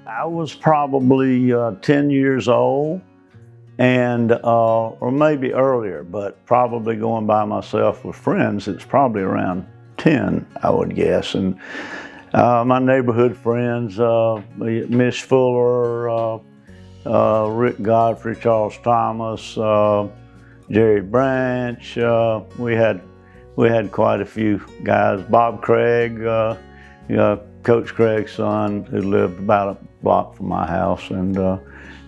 I was probably 10 years old, and or maybe earlier, but probably going by myself with friends. It's probably around 10, I would guess. And my neighborhood friends, Miss Fuller, Rick Godfrey, Charles Thomas, Jerry Branch. We had quite a few guys. Bob Craig, Coach Craig's son, who lived about a block from my house, and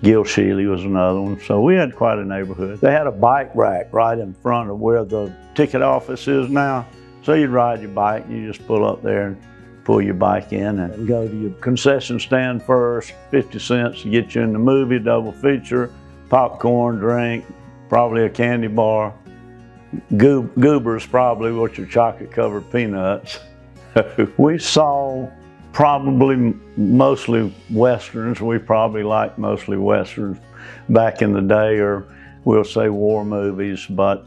Gil Sheely was another one. So we had quite a neighborhood. They had a bike rack right in front of where the ticket office is now. So you'd ride your bike, you just pull up there and pull your bike in and go to your concession stand first, 50 cents to get you in the movie, double feature, popcorn, drink, probably a candy bar. Goobers probably, which are chocolate covered peanuts. We saw probably mostly Westerns. We probably liked mostly Westerns back in the day, or we'll say war movies. But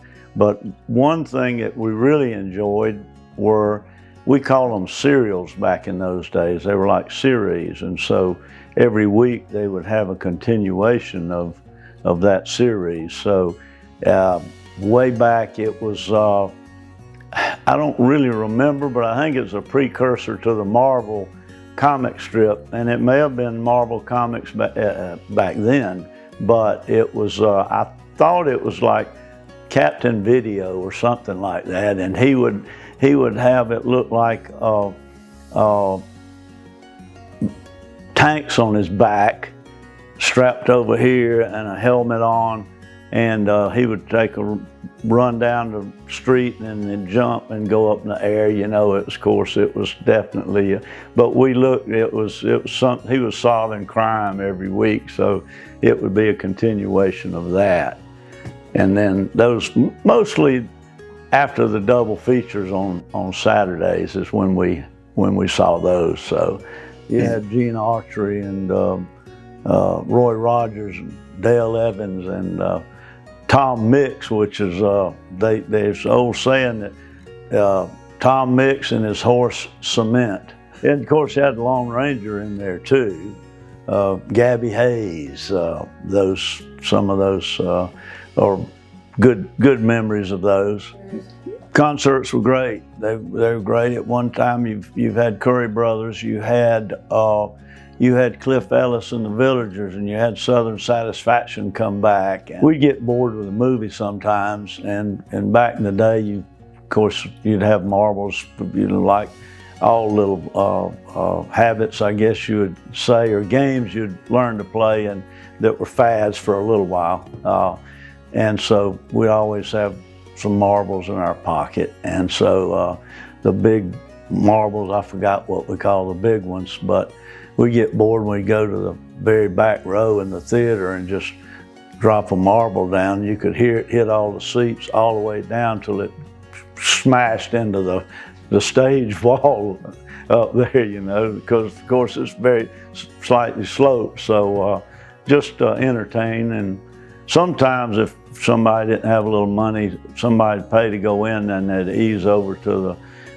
one thing that we really enjoyed were, we called them serials back in those days. They were like series, and so every week they would have a continuation of that series. So way back it was, I don't really remember, but I think it's a precursor to the Marvel comic strip, and it may have been Marvel Comics back then, but it was, I thought it was like Captain Video or something like that, and he would have it look like tanks on his back, strapped over here, and a helmet on, and he would take a run down the street and then jump and go up in the air. You know, of course, it was definitely, but we looked, it was something, he was solving crime every week, so it would be a continuation of that. And then those, mostly after the double features on Saturdays is when we saw those. So you had Gene Autry and Roy Rogers and Dale Evans and Tom Mix, which is, there's an old saying that Tom Mix and his horse Cement. And of course you had the Lone Ranger in there too. Gabby Hayes, some of those are good memories of those. Concerts were great. They were great. At one time you've had Curry Brothers, you had Cliff Ellis and the Villagers, and you had Southern Satisfaction come back. And we'd get bored with a movie sometimes, and back in the day, of course, you'd have marbles, like all little habits, I guess you would say, or games you'd learn to play and that were fads for a little while. And so we'd always have some marbles in our pocket. And so the big marbles, I forgot what we call the big ones, but we get bored when we go to the very back row in the theater and just drop a marble down. You could hear it hit all the seats all the way down till it smashed into the stage wall up there, you know, because of course it's very slightly sloped. So just entertain. And sometimes if somebody didn't have a little money, somebody'd pay to go in, and they'd ease over to the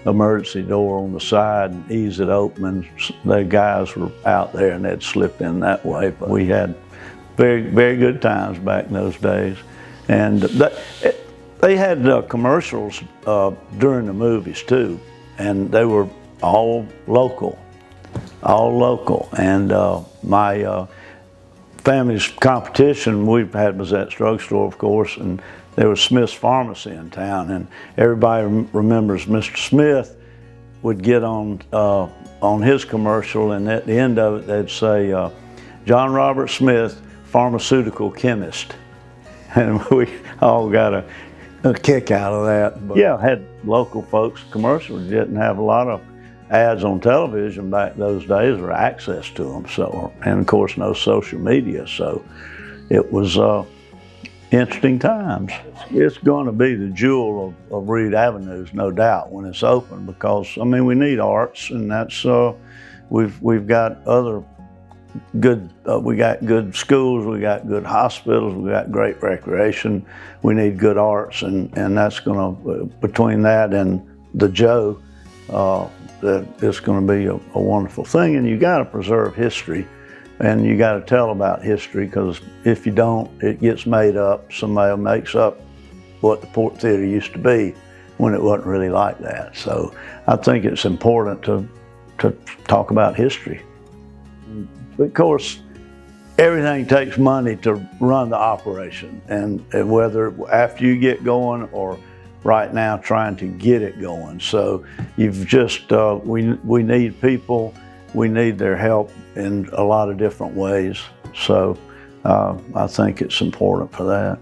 emergency door on the side and ease it open, and the guys were out there and they'd slip in that way. But we had very, very good times back in those days. And they had commercials during the movies too, and they were all local. And my family's competition, we've had Buzzett Drugstore, of course, and there was Smith's Pharmacy in town, and everybody remembers Mr. Smith would get on his commercial, and at the end of it they'd say, John Robert Smith, pharmaceutical chemist. And we all got a kick out of that. But yeah, had local folks commercials. Didn't have a lot of ads on television back those days, or access to them. So, and of course no social media, so it was interesting times. It's going to be the jewel of Reed Avenues, no doubt, when it's open, because I mean we need arts, and that's we've got other good, we got good schools, we got good hospitals, we got great recreation. We need good arts, and that's going to, between that and the Joe, that it's going to be a wonderful thing. And you got to preserve history. And you got to tell about history, because if you don't, it gets made up. Somebody makes up what the Port Theater used to be when it wasn't really like that. So I think it's important to talk about history. But of course, everything takes money to run the operation, and whether after you get going or right now trying to get it going. So you've just, we need people, we need their help in a lot of different ways. So I think it's important for that.